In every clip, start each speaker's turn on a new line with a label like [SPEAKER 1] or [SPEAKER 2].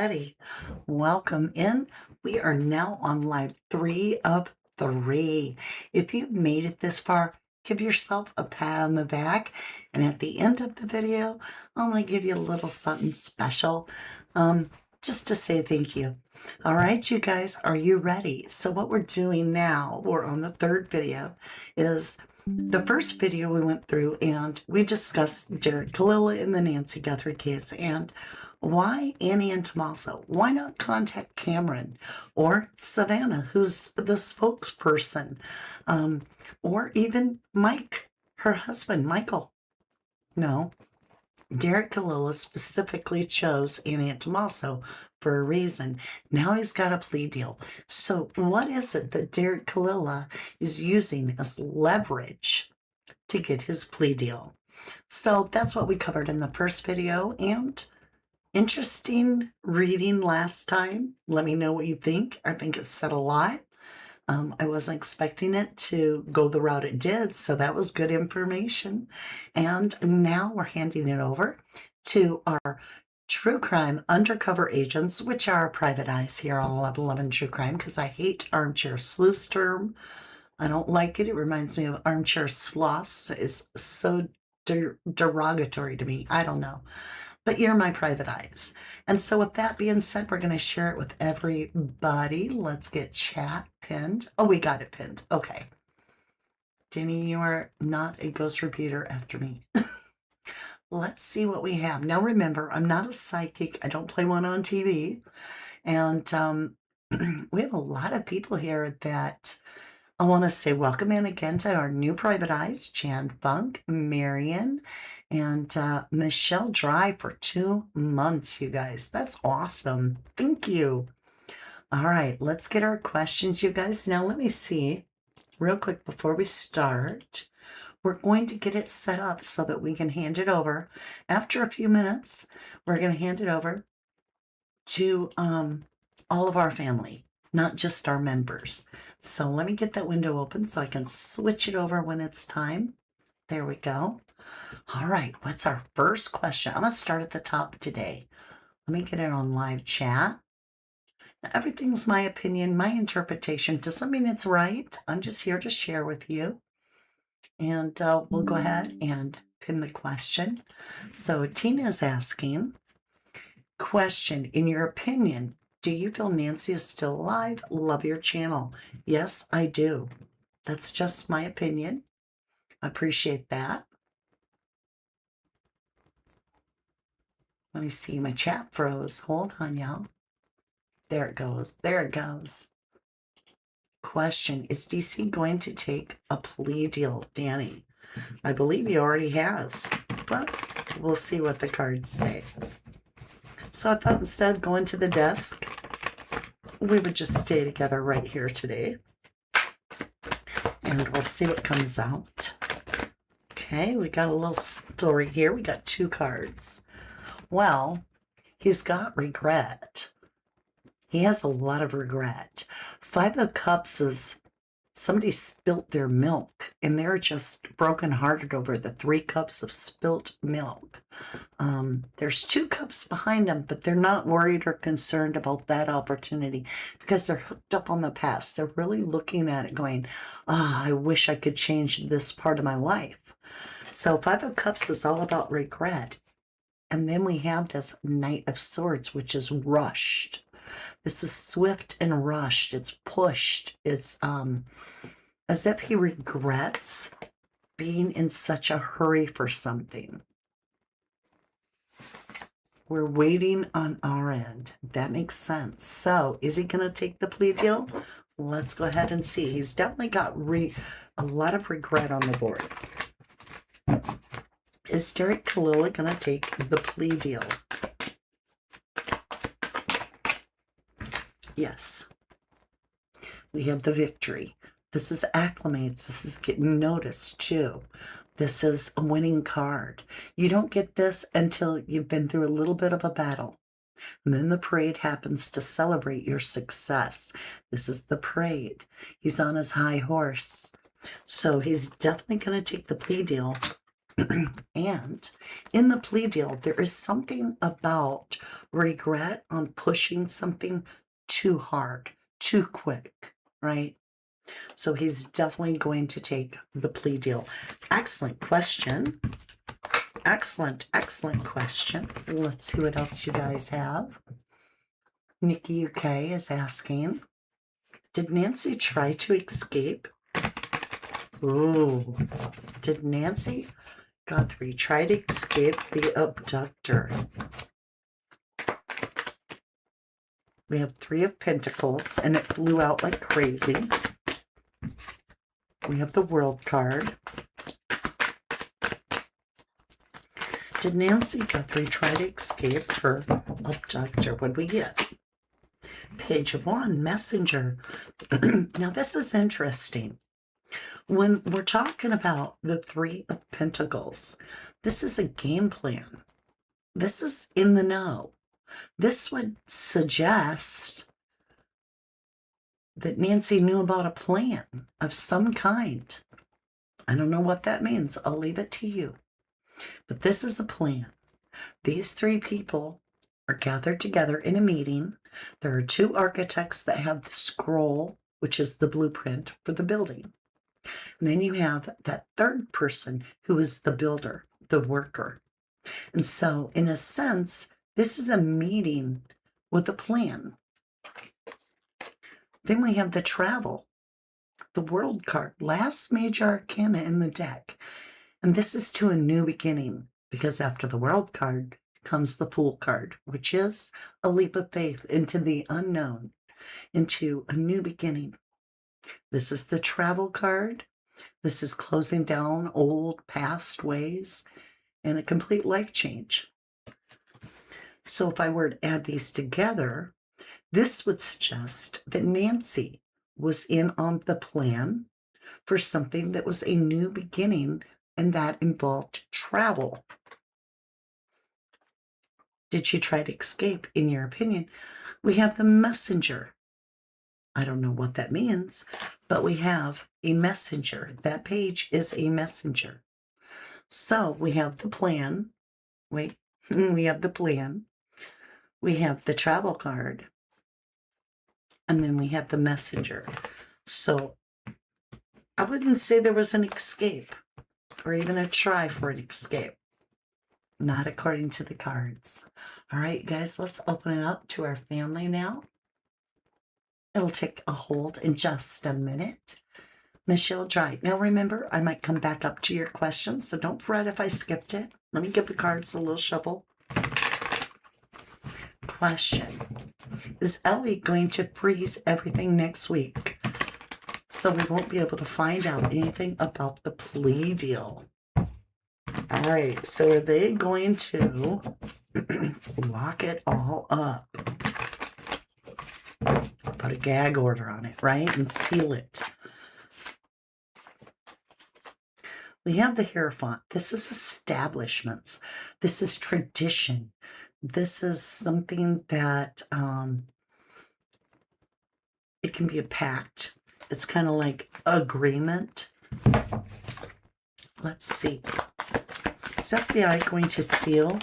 [SPEAKER 1] ready. Welcome in. We are now on live 3 of 3. If you've made it this far, give yourself a pat on the back. And at the end of the video, I'm going to give you a little something special just to say thank you. All right, you guys, are you ready? So what we're doing now, we're on the third video, is the first video we went through and we discussed Derek Kalila in the Nancy Guthrie case and why Annie and Tommaso? Why not contact Cameron or Savannah, who's the spokesperson, or even Mike, her husband, Michael? No, Derek Kalila specifically chose Annie and Tommaso for a reason. Now he's got a plea deal. So what is it that Derek Kalila is using as leverage to get his plea deal? So that's what we covered in the first video, and interesting reading last time. Let me know what you think. I think it said a lot. I wasn't expecting it to go the route it did, so that was good information. And now we're handing it over to our true crime undercover agents, which are our private eyes here on 1111 True Crime, because I hate armchair sleuths term. I don't like it. It reminds me of armchair sloths. It's so derogatory to me. I don't know. But you're my private eyes. And so with that being said, we're going to share it with everybody. Let's get chat pinned. Oh, we got it pinned. Okay. Danny, you are not a ghost repeater after me. Let's see what we have. Now, remember, I'm not a psychic. I don't play one on TV. And we have a lot of people here that I want to say welcome in again to our new private eyes, Jan Funk, Marion, and Michelle Dry for 2 months, you guys. That's awesome. Thank you. All right, let's get our questions, you guys. Now, let me see real quick before we start. We're going to get it set up so that we can hand it over. After a few minutes, we're going to hand it over to all of our family, not just our members. So let me get that window open so I can switch it over when it's time. There we go. All right, what's our first question? I'm going to start at the top today. Let me get it on live chat. Now, everything's my opinion, my interpretation. Doesn't mean it's right. I'm just here to share with you. And we'll go ahead and pin the question. So Tina is asking, question, in your opinion, do you feel Nancy is still alive? Love your channel. Yes, I do. That's just my opinion. I appreciate that. Let me see. My chat froze. Hold on, y'all. There it goes. There it goes. Question, is DC going to take a plea deal, Danny? I believe he already has, but we'll see what the cards say. So I thought instead of going to the desk, we would just stay together right here today. And we'll see what comes out. Okay, we got a little story here. We got 2 cards. Well, he's got regret. He has a lot of regret. 5 of Cups is somebody spilt their milk, and they're just brokenhearted over the 3 cups of spilt milk. There's 2 cups behind them, but they're not worried or concerned about that opportunity because they're hooked up on the past. They're really looking at it going, I wish I could change this part of my life. So 5 of Cups is all about regret. And then we have this Knight of Swords, which is rushed. This is swift and rushed. It's pushed. It's as if he regrets being in such a hurry for something. We're waiting on our end. That makes sense. So is he going to take the plea deal? Let's go ahead and see. He's definitely got a lot of regret on the board. Is Derek Kalila going to take the plea deal? Yes. We have the victory. This is acclimates. This is getting noticed too. This is a winning card. You don't get this until you've been through a little bit of a battle. And then the parade happens to celebrate your success. This is the parade. He's on his high horse. So he's definitely going to take the plea deal. And in the plea deal, there is something about regret on pushing something too hard, too quick, right? So he's definitely going to take the plea deal. Excellent question. Excellent, excellent question. Let's see what else you guys have. Nikki UK is asking, did Nancy try to escape? Ooh, did Nancy Guthrie try to escape the abductor? We have 3 of Pentacles, and it blew out like crazy. We have the World card. Did Nancy Guthrie try to escape her abductor? What did we get? Page of Wands, Messenger. Now, this is interesting. When we're talking about the 3 of Pentacles, this is a game plan. This is in the know. This would suggest that Nancy knew about a plan of some kind. I don't know what that means. I'll leave it to you. But this is a plan. These 3 people are gathered together in a meeting. There are 2 architects that have the scroll, which is the blueprint for the building. And then you have that 3rd person who is the builder, the worker. And so, in a sense, this is a meeting with a plan. Then we have the travel, the World card, last major arcana in the deck. And this is to a new beginning, because after the World card comes the Fool card, which is a leap of faith into the unknown, into a new beginning. This is the Travel card. This is closing down old past ways and a complete life change. So if I were to add these together, this would suggest that Nancy was in on the plan for something that was a new beginning, and that involved travel. Did she try to escape, in your opinion? We have the Messenger. I don't know what that means, but we have a messenger. That page is a messenger. So we have the plan. Wait, we have the plan. We have the travel card. And then we have the messenger. So I wouldn't say there was an escape or even a try for an escape. Not according to the cards. All right, guys, let's open it up to our family now. It'll take a hold in just a minute. Michelle Dry. Now remember, I might come back up to your questions, so don't fret if I skipped it. Let me give the cards a little shuffle. Question. Is Ellie going to freeze everything next week, so we won't be able to find out anything about the plea deal? All right, so are they going to lock it all up? Put a gag order on it, right? And seal it. We have the Hierophant. This is establishments. This is tradition. This is something that it can be a pact. It's kind of like agreement. Let's see. Is FBI going to seal?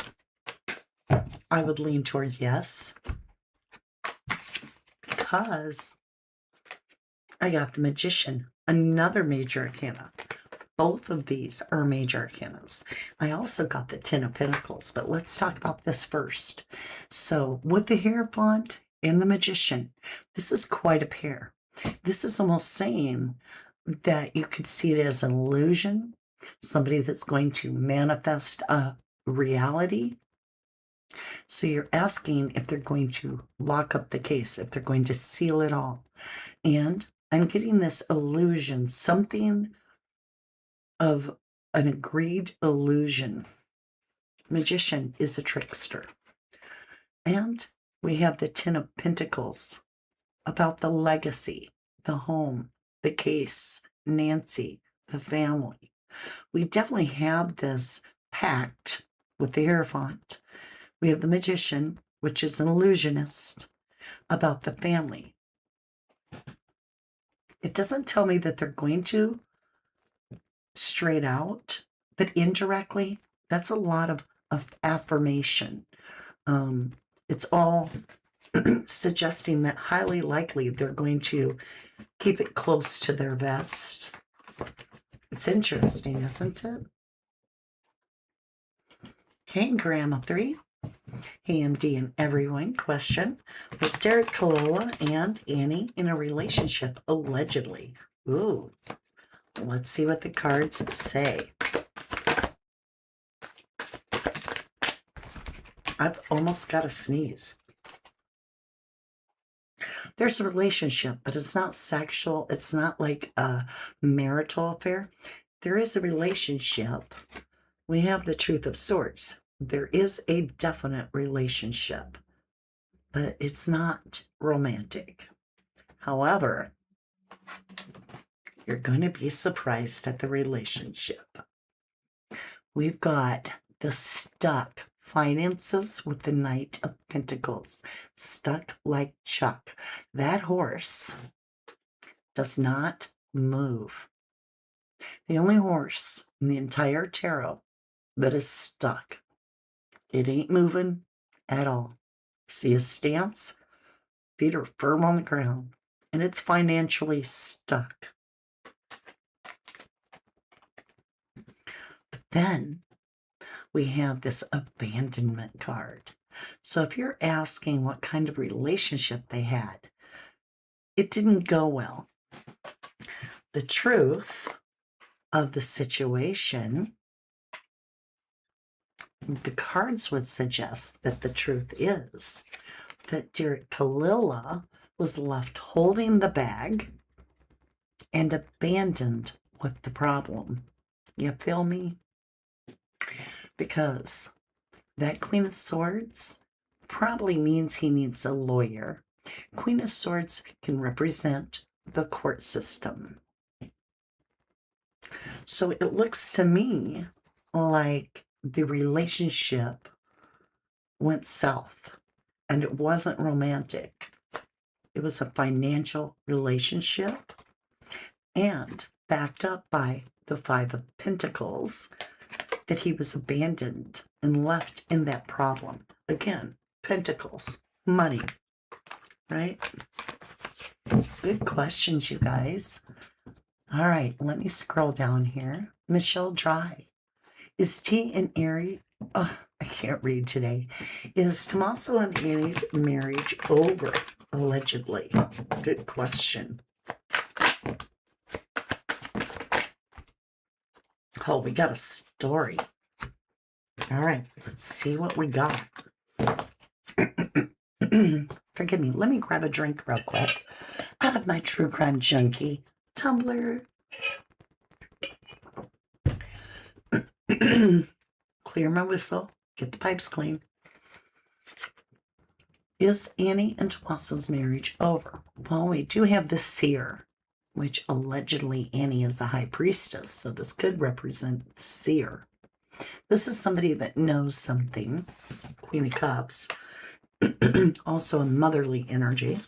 [SPEAKER 1] I would lean toward yes. Because I got the Magician, another major arcana. Both of these are major arcanas. I also got the 10 of Pentacles, but let's talk about this first. So with the Hierophant and the Magician, this is quite a pair. This is almost saying that you could see it as an illusion, somebody that's going to manifest a reality. So you're asking if they're going to lock up the case, if they're going to seal it all. And I'm getting this illusion, something of an agreed illusion. Magician is a trickster. And we have the 10 of Pentacles about the legacy, the home, the case, Nancy, the family. We definitely have this pact with the Hierophant. We have the Magician, which is an illusionist, about the family. It doesn't tell me that they're going to straight out, but indirectly, that's a lot of affirmation. It's all suggesting that highly likely they're going to keep it close to their vest. It's interesting, isn't it? Hey, Grandma 3. Hey, MD and everyone. Question. Was Derek Kalola and Annie in a relationship, allegedly? Ooh. Let's see what the cards say. I've almost got a sneeze. There's a relationship, but it's not sexual. It's not like a marital affair. There is a relationship. We have the Truth of Swords. There is a definite relationship, but it's not romantic. However, you're going to be surprised at the relationship. We've got the stuck finances with the Knight of Pentacles. Stuck like Chuck. That horse does not move. The only horse in the entire tarot that is stuck. It ain't moving at all. See his stance? Feet are firm on the ground, and it's financially stuck. But then we have this abandonment card. So if you're asking what kind of relationship they had, it didn't go well. The truth of the situation, the cards would suggest that the truth is that Derek Kalila was left holding the bag and abandoned with the problem. You feel me? Because that Queen of Swords probably means he needs a lawyer. Queen of Swords can represent the court system. So it looks to me like the relationship went south, and it wasn't romantic. It was a financial relationship and backed up by the Five of Pentacles, that he was abandoned and left in that problem. Again, Pentacles, money, right? Good questions, you guys. All right, let me scroll down here. Michelle Dry. Is T and Aries, oh, I can't read today. Is Tommaso and Annie's marriage over, allegedly? Good question. Oh, we got a story. All right, let's see what we got. Forgive me, let me grab a drink real quick out of my True Crime Junkie tumbler. Clear my whistle, get the pipes clean. Is Annie and Tommaso's marriage over? Well, we do have the seer, which allegedly Annie is the high priestess, so this could represent the seer. This is somebody that knows something. Queen of Cups. Also a motherly energy.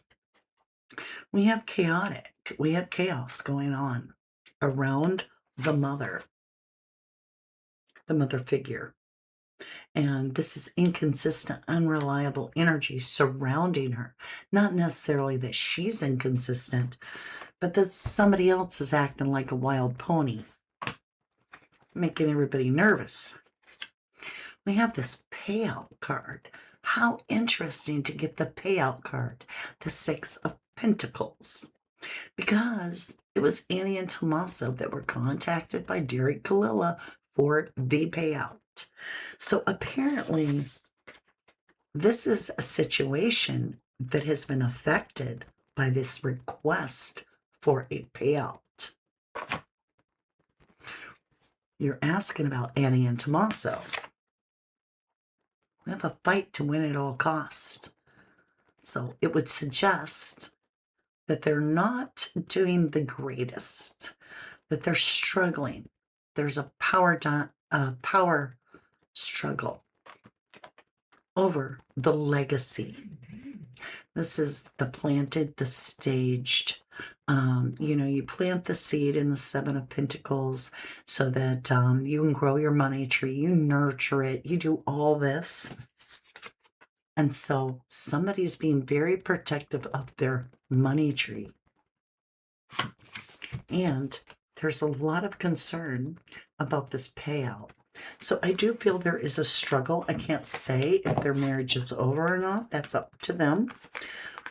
[SPEAKER 1] We have chaotic. We have chaos going on around the mother figure. And this is inconsistent, unreliable energy surrounding her. Not necessarily that she's inconsistent, but that somebody else is acting like a wild pony, making everybody nervous. We have this payout card. How interesting to get the payout card, the Six of Pentacles, because it was Annie and Tommaso that were contacted by Derek Kalila for the payout. So apparently, this is a situation that has been affected by this request for a payout. You're asking about Annie and Tommaso. We have a fight to win at all costs. So it would suggest that they're not doing the greatest, that they're struggling. There's a power struggle over the legacy. This is the planted, the staged You plant the seed in the Seven of Pentacles so that you can grow your money tree, you nurture it, you do all this. And so somebody's being very protective of their money tree. And there's a lot of concern about this payout. So I do feel there is a struggle. I can't say if their marriage is over or not. That's up to them.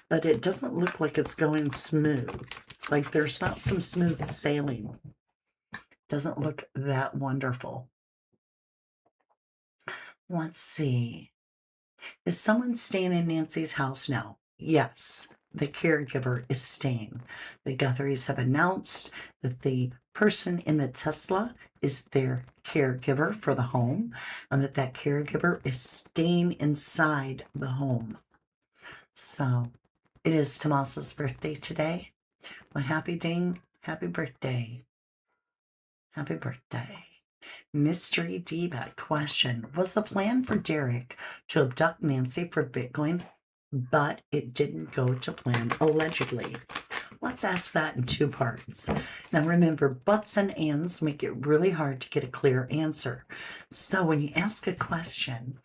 [SPEAKER 1] But it doesn't look like it's going smooth. Like there's not some smooth sailing. Doesn't look that wonderful. Let's see. Is someone staying in Nancy's house now? Yes, the caregiver is staying. The Guthries have announced that the person in the Tesla is their caregiver for the home, and that caregiver is staying inside the home. So it is Tomas's birthday today. Well, happy ding, happy birthday. Happy birthday. Mystery Diva question. Was the plan for Derek to abduct Nancy for Bitcoin, but it didn't go to plan, allegedly? Let's ask that in two parts. Now remember, buts and ands make it really hard to get a clear answer. So when you ask a question,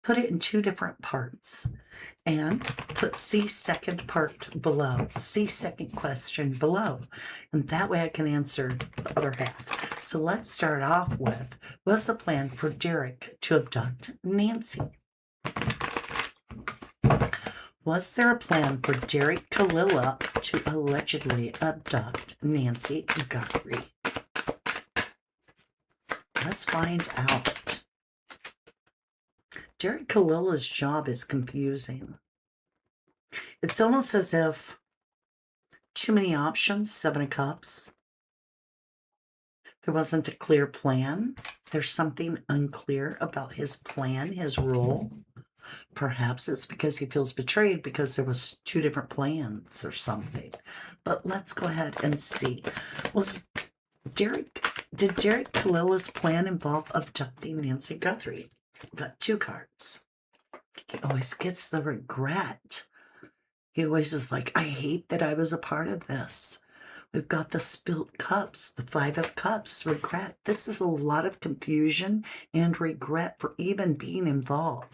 [SPEAKER 1] put it in two different parts and put C second part below, C second question below. And that way I can answer the other half. So let's start off with, what's the plan for Derek to abduct Nancy? Was there a plan for Derek Kalila to allegedly abduct Nancy Guthrie? Let's find out. Derek Kalila's job is confusing. It's almost as if too many options, Seven of Cups. There wasn't a clear plan. There's something unclear about his plan, his role. Perhaps it's because he feels betrayed because there was two different plans or something. But let's go ahead and see. Did Derek Kalila's plan involve abducting Nancy Guthrie? Got two cards. He always gets the regret. He always is like, I hate that I was a part of this. We've got the spilt cups, the Five of Cups, regret. This is a lot of confusion and regret for even being involved.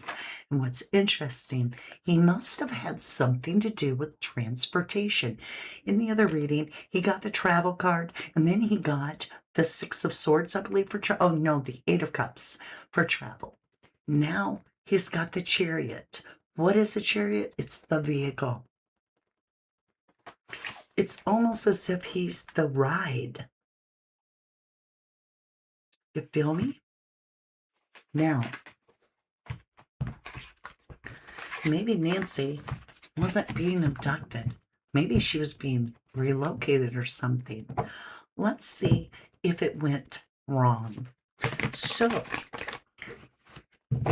[SPEAKER 1] And what's interesting, he must have had something to do with transportation. In the other reading, he got the travel card, and then he got the Six of Swords, I believe, for travel. Oh, no, the Eight of Cups for travel. Now he's got the Chariot. What is a chariot? It's the vehicle. It's almost as if he's the ride. You feel me? Now, maybe Nancy wasn't being abducted. Maybe she was being relocated or something. Let's see if it went wrong. So,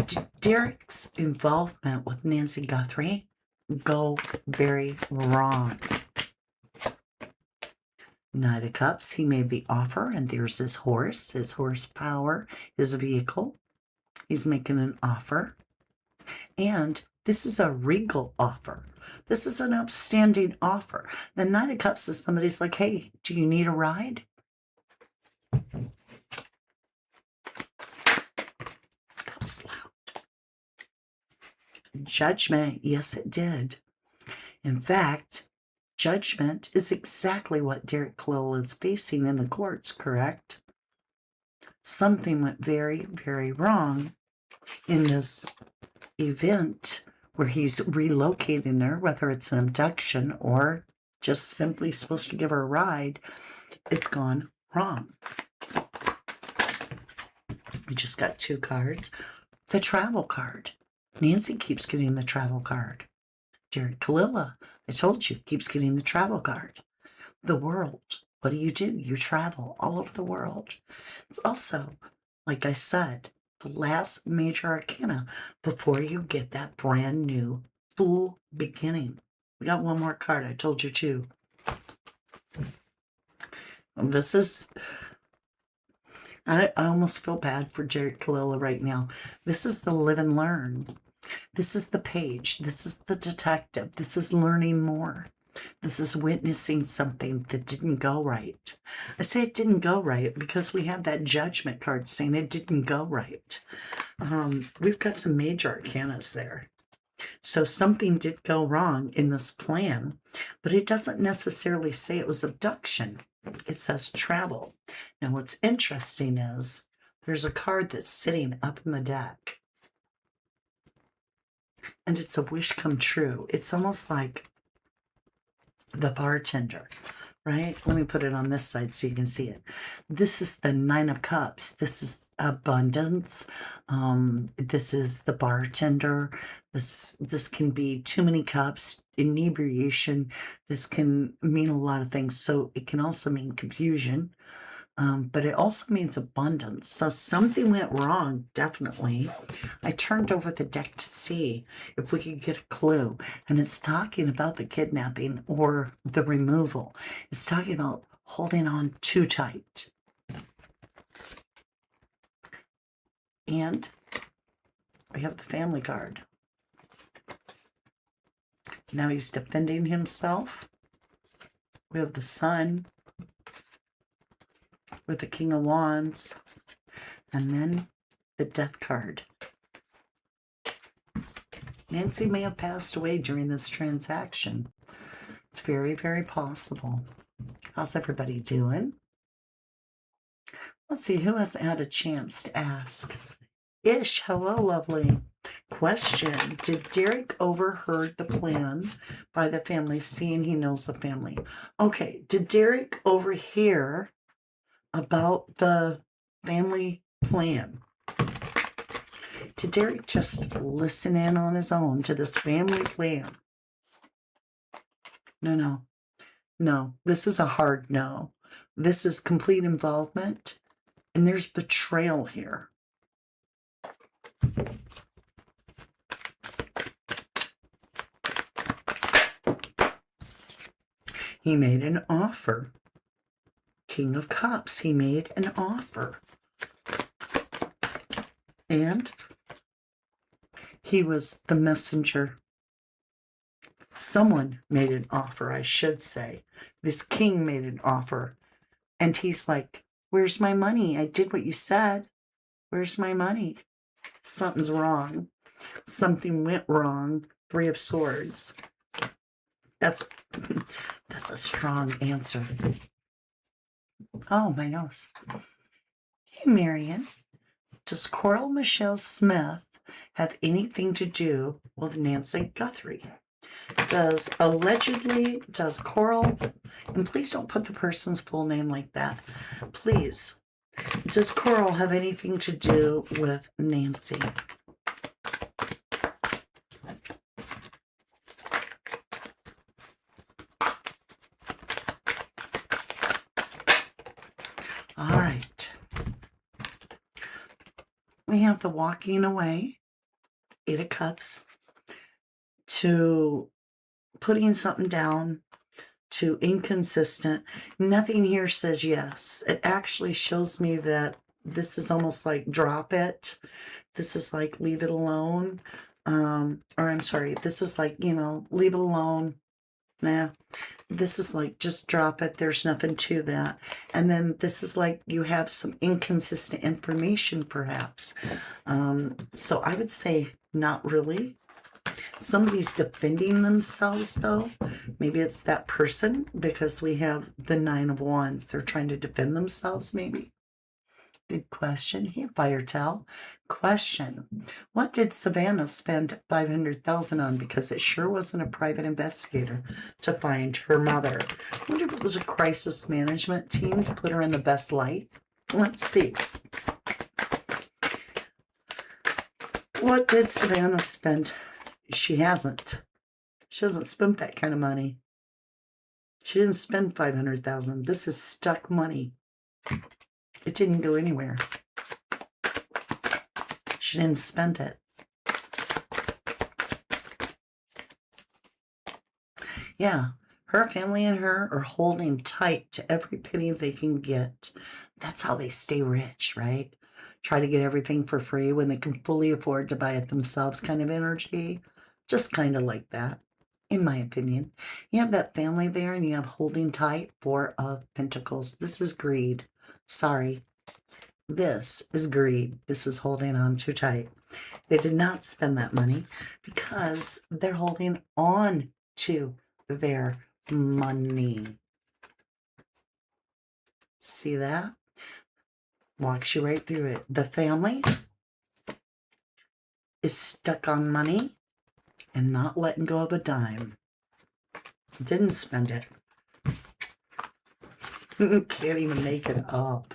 [SPEAKER 1] did Derek's involvement with Nancy Guthrie go very wrong? Knight of Cups, he made the offer, and there's his horsepower, his vehicle. He's making an offer. And this is a regal offer. This is an upstanding offer. The Knight of Cups is somebody's like, hey, do you need a ride? That was loud. Judgment, yes, it did. In fact, judgment is exactly what Derek Kalila is facing in the courts, correct? Something went very, very wrong in this event where he's relocating her, whether it's an abduction or just simply supposed to give her a ride. It's gone wrong. We just got two cards. The travel card. Nancy keeps getting the travel card. Derek Kalila, I told you, keeps getting the travel card. The world. What do? You travel all over the world. It's also, like I said, the last major arcana before you get that brand new full beginning. We got one more card. I told you too. This is... I almost feel bad for Derek Kalila right now. This is the live and learn. This is the page. This is the detective. This is learning more. This is witnessing something that didn't go right. I say it didn't go right because we have that judgment card saying it didn't go right. We've got some major arcanas there. So something did go wrong in this plan, but it doesn't necessarily say it was abduction. It says travel. Now, what's interesting is there's a card that's sitting up in the deck, and it's a wish come true. It's almost like the bartender, right? Let me put it on this side so you can see it. This is the Nine of Cups. This is abundance. This is the bartender. This can be too many cups, inebriation. This can mean a lot of things. So it can also mean confusion. But it also means abundance. So something went wrong, definitely. I turned over the deck to see if we could get a clue. And it's talking about the kidnapping or the removal. It's talking about holding on too tight. And we have the family card. Now he's defending himself. We have the Sun with the King of Wands, and then the Death card. Nancy may have passed away during this transaction. It's very, very possible. How's everybody doing? Let's see, who has had a chance to ask? Ish, hello, lovely. Question, did Derek overheard the plan by the family, seeing he knows the family? Okay, did Derek overhear about the family plan? Did Derek just listen in on his own to this family plan? No. This is a hard no. This is complete involvement, and there's betrayal here. He made an offer. King of Cups, he made an offer. And he was the messenger. Someone made an offer, I should say. This king made an offer. And he's like, where's my money? I did what you said. Where's my money? Something's wrong. Something went wrong. Three of Swords. That's a strong answer. Oh, my nose. Hey, Marion. Does Coral Michelle Smith have anything to do with Nancy Guthrie? Does Coral, and please don't put the person's full name like that, please. Does Coral have anything to do with Nancy? All right. We have the walking away, 8 of Cups, to putting something down, to inconsistent. Nothing here says yes. It actually shows me that this is almost like drop it. This is like leave it alone. This is like, leave it alone. Nah. This is like just drop it. There's nothing to that. And then this is like you have some inconsistent information, perhaps. So I would say not really. Somebody's defending themselves, though. Maybe it's that person, because we have the 9 of Wands. They're trying to defend themselves, maybe. Good question. Here, Firetel. Question. What did Savannah spend $500,000 on? Because it sure wasn't a private investigator to find her mother. I wonder if it was a crisis management team to put her in the best light. Let's see. What did Savannah spend? She hasn't spent that kind of money. She didn't spend $500,000. This is stuck money. It didn't go anywhere. She didn't spend it. Yeah, her family and her are holding tight to every penny they can get. That's how they stay rich, right? Try to get everything for free when they can fully afford to buy it themselves kind of energy. Just kind of like that. in my opinion. You have that family there and you have holding tight, Four of Pentacles. This is greed. Sorry. This is greed. This is holding on too tight. They did not spend that money because they're holding on to their money. See that? Walks you right through it. The family is stuck on money and not letting go of a dime. Didn't spend it. Can't even make it up.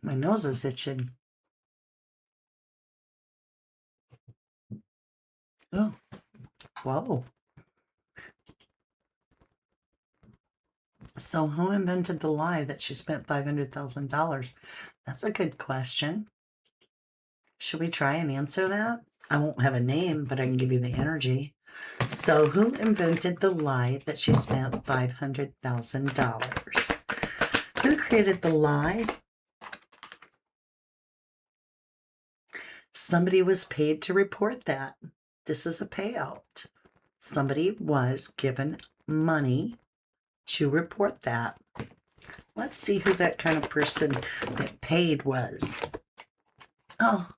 [SPEAKER 1] My nose is itching. Oh, whoa. So who invented the lie that she spent $500,000? That's a good question. Should we try and answer that? I won't have a name, but I can give you the energy. So who invented the lie that she spent $500,000? Who created the lie? Somebody was paid to report that. This is a payout. Somebody was given money to report that. Let's see who that kind of person that paid was. Oh,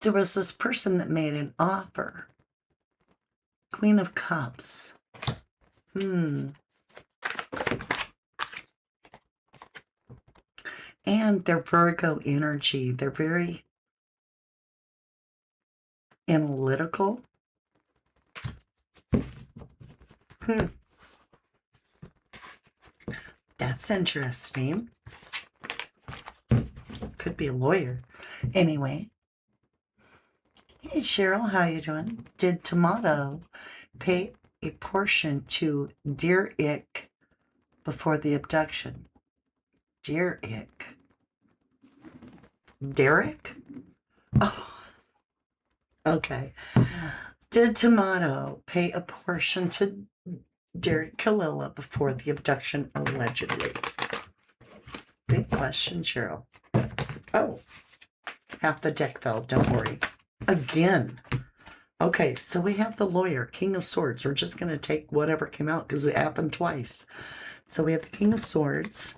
[SPEAKER 1] there was this person that made an offer. Queen of Cups. And they're Virgo energy. They're very analytical. That's interesting. Could be a lawyer. Anyway. Hey, Cheryl, how you doing? Did Tomato pay a portion to Dear Ick before the abduction? Dear Ick. Derek? Oh, okay. Did Tomato pay a portion to Derek Kalila before the abduction, allegedly? Big question, Cheryl. Oh, half the deck fell. Don't worry. Again. Okay, so we have the lawyer, King of Swords. We're just going to take whatever came out because it happened twice. So we have the King of Swords.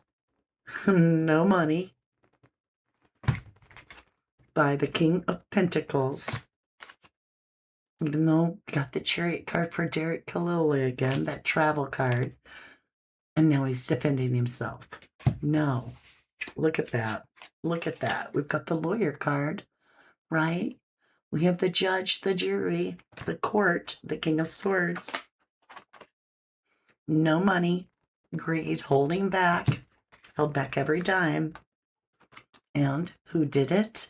[SPEAKER 1] No money. By the King of Pentacles. Even though we got the Chariot card for Derek Kalila again, that travel card. And now he's defending himself. No. Look at that. Look at that. We've got the lawyer card, right? We have the judge, the jury, the court, the King of Swords. No money. Greed, holding back. Held back every dime. And who did it?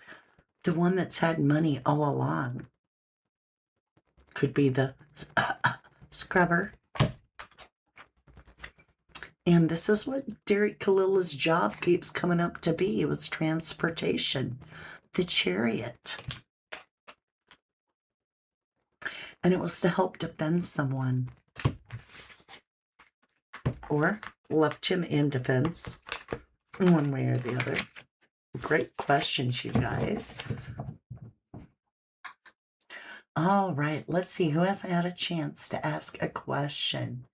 [SPEAKER 1] The one that's had money all along. Could be the scrubber. And this is what Derek Kalila's job keeps coming up to be. It was transportation. The Chariot. And it was to help defend someone. Or left him in defense. One way or the other. Great questions, you guys. All right, let's see who hasn't had a chance to ask a question.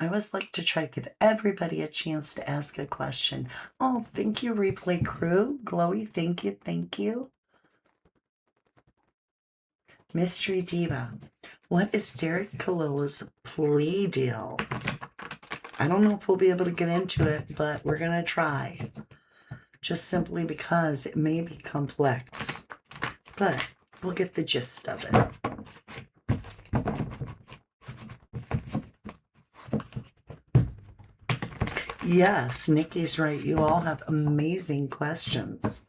[SPEAKER 1] I always like to try to give everybody a chance to ask a question. Oh, thank you, replay crew. Glowy, thank you, thank you. Mystery Diva, what is Derek Kalila's plea deal? I don't know if we'll be able to get into it, but we're going to try. Just simply because it may be complex. But we'll get the gist of it. Yes, Nikki's right. You all have amazing questions.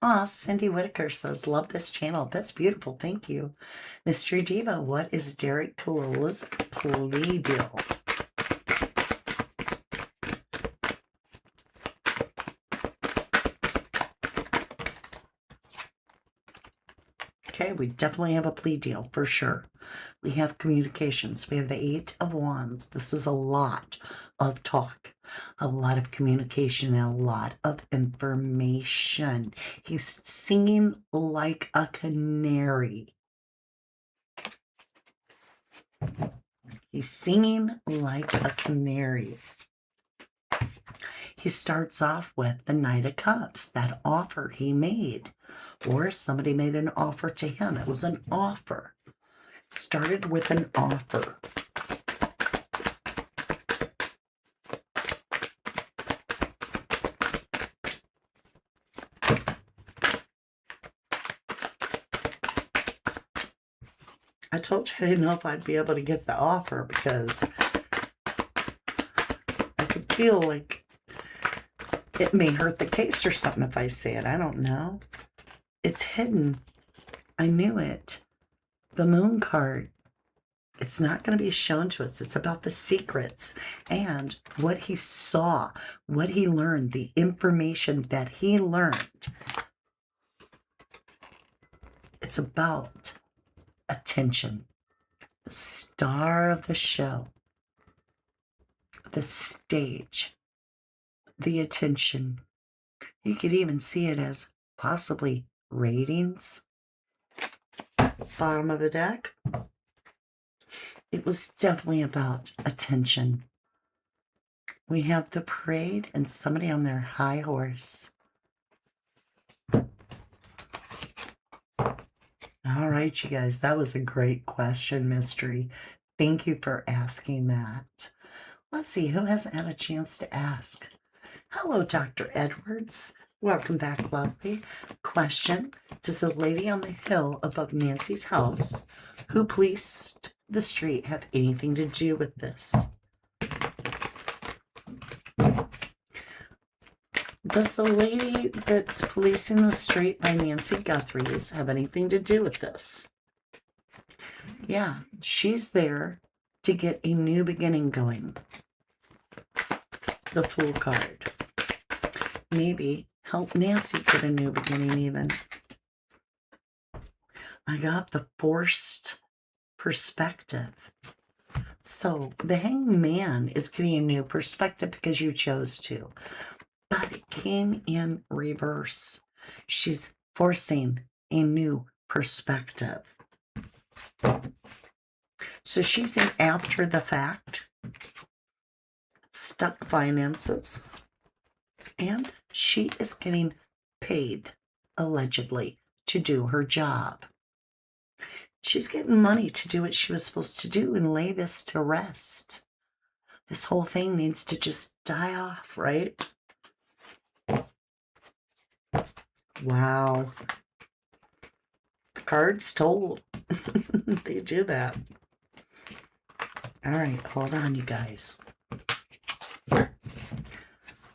[SPEAKER 1] Aw, Cindy Whitaker says, love this channel. That's beautiful. Thank you. Mystery Diva, what is Derek Kalila's plea deal? Okay, we definitely have a plea deal for sure. We have communications. We have the Eight of Wands. This is a lot of talk, a lot of communication, and a lot of information. He's singing like a canary. He's singing like a canary. He starts off with the Knight of Cups, that offer he made, or somebody made an offer to him. It was an offer. It started with an offer. I told you I didn't know if I'd be able to get the offer because I could feel like it may hurt the case or something if I say it. I don't know. It's hidden. I knew it. The Moon card. It's not going to be shown to us. It's about the secrets and what he saw, what he learned, the information that he learned. It's about attention. The star of the show. The stage. The attention. You could even see it as possibly ratings. Bottom of the deck. It was definitely about attention. We have the parade and somebody on their high horse. All right, you guys, that was a great question, Mystery. Thank you for asking that. Let's see, who hasn't had a chance to ask? Hello, Dr. Edwards. Welcome back, lovely. Question: does the lady on the hill above Nancy's house who policed the street have anything to do with this? Does the lady that's policing the street by Nancy Guthrie's have anything to do with this? Yeah, she's there to get a new beginning going. The Fool card. Maybe help Nancy get a new beginning even. I got the forced perspective. So the Hanged Man is getting a new perspective because you chose to. But it came in reverse. She's forcing a new perspective. So she's in after the fact, stuck finances, and she is getting paid, allegedly, to do her job. She's getting money to do what she was supposed to do and lay this to rest. This whole thing needs to just die off, right? Wow. The cards told. They do that. All right, hold on, you guys. We're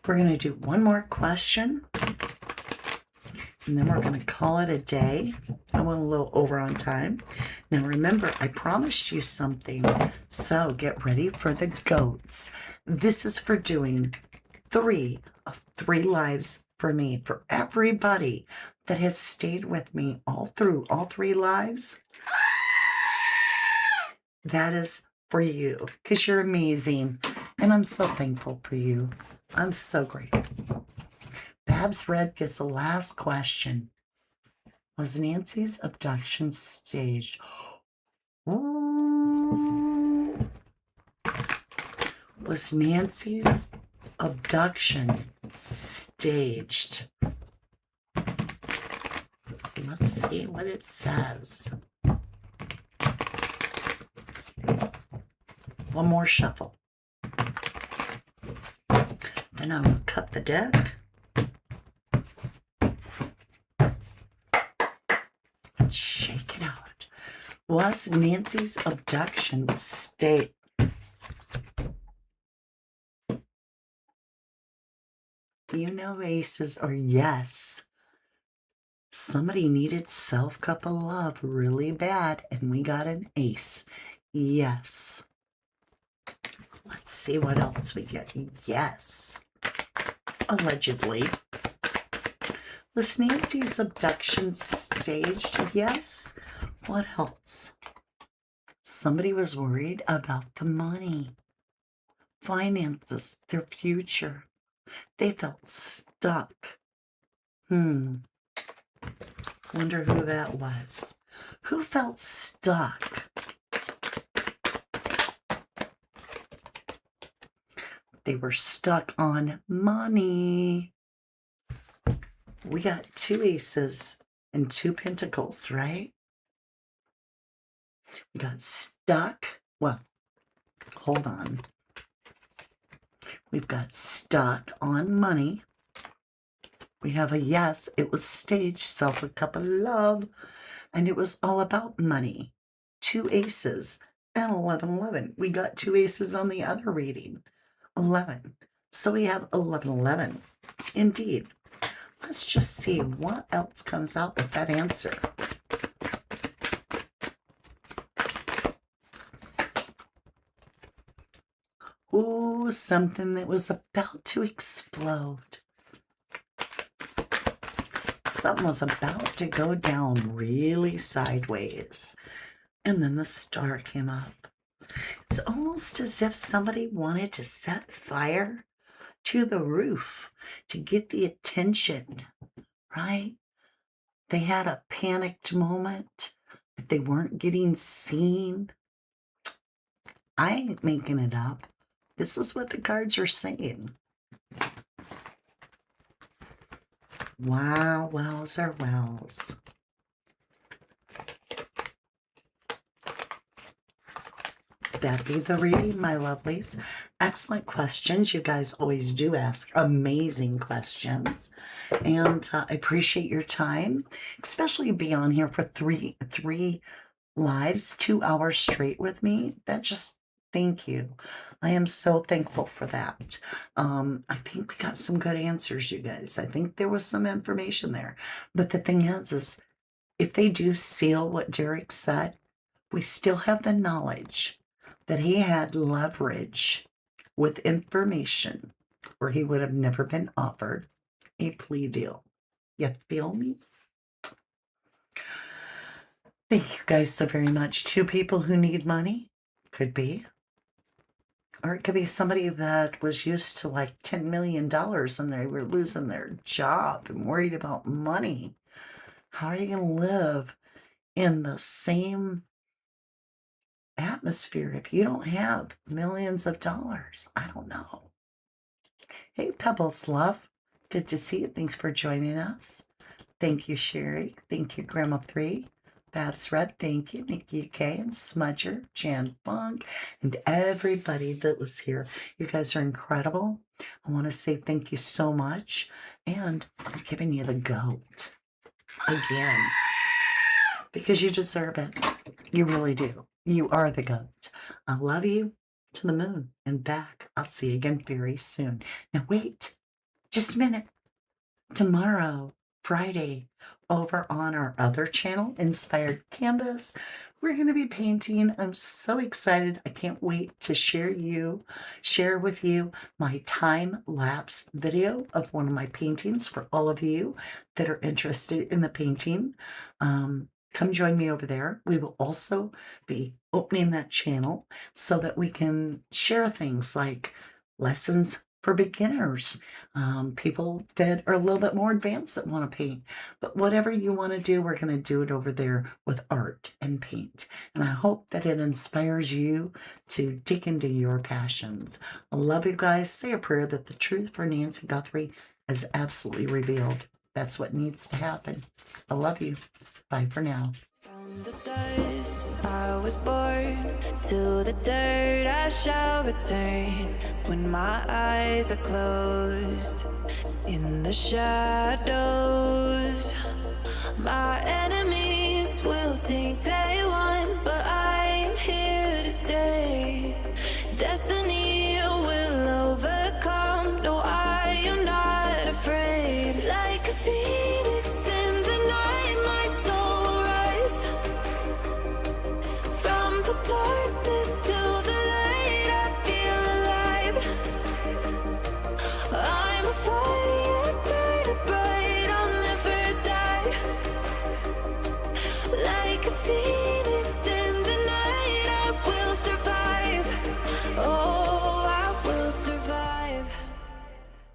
[SPEAKER 1] going to do one more question, and then we're going to call it a day. I went a little over on time. Now, remember, I promised you something, so get ready for the goats. This is for doing 3 of 3 lives for me, for everybody that has stayed with me all through all 3 lives. That is for you, because you're amazing, and I'm so thankful for you. I'm so grateful. Babs Red gets the last question. Was Nancy's abduction staged? Ooh. Was Nancy's abduction staged? Let's see what it says. One more shuffle. Then I'm going to cut the deck. And shake it out. Was Nancy's abduction staged? You know, aces are yes. Somebody needed self-cup of love really bad, and we got an ace. Yes. Let's see what else we get. Yes. Allegedly. Was Nancy's abduction staged? Yes. What else? Somebody was worried about the money, finances, their future. They felt stuck. Wonder who that was. Who felt stuck? They were stuck on money. We got 2 aces and 2 pentacles, right? We got stuck. Well, hold on. We've got stuck on money. We have a yes. It was staged, self a cup of love. And it was all about money. 2 aces and 1111. We got 2 aces on the other reading. 11. So we have 1111. Indeed. Let's just see what else comes out with that answer. Ooh, something that was about to explode. Something was about to go down really sideways. And then the star came up. It's almost as if somebody wanted to set fire to the roof to get the attention, right? They had a panicked moment that they weren't getting seen. I ain't making it up. This is what the cards are saying. Wow, wells are wells. That'll be the reading, my lovelies. Excellent questions. You guys always do ask amazing questions. And I appreciate your time, especially be on here for three lives, 2 hours straight with me. That just, thank you. I am so thankful for that. I think we got some good answers, you guys. I think there was some information there. But the thing is if they do seal what Derek said, we still have the knowledge that he had leverage with information or he would have never been offered a plea deal. You feel me? Thank you guys so very much. 2 people who need money, could be. Or it could be somebody that was used to like $10 million and they were losing their job and worried about money. How are you going to live in the same atmosphere if you don't have millions of dollars? I don't know. Hey, Pebbles Love. Good to see you. Thanks for joining us. Thank you, Sherry. Thank you, Grandma 3. Babs Red, thank you. Nikki K and Smudger, Jan Funk, and everybody that was here. You guys are incredible. I want to say thank you so much. And I'm giving you the goat again because you deserve it. You really do. You are the goat. I love you to the moon and back. I'll see you again very soon. Now wait just a minute. Tomorrow, Friday, over on our other channel, Inspired Canvas, we're going to be painting. I'm so excited. I can't wait to share with you my time-lapse video of one of my paintings for all of you that are interested in the painting. Come join me over there. We will also be opening that channel so that we can share things like lessons for beginners, people that are a little bit more advanced that want to paint. But whatever you want to do, we're going to do it over there with art and paint. And I hope that it inspires you to dig into your passions. I love you guys. Say a prayer that the truth for Nancy Guthrie is absolutely revealed. That's what needs to happen. I love you. Bye for now.
[SPEAKER 2] From the dust I was born, to the dirt I shall return. When my eyes are closed, in the shadows, my enemies will think that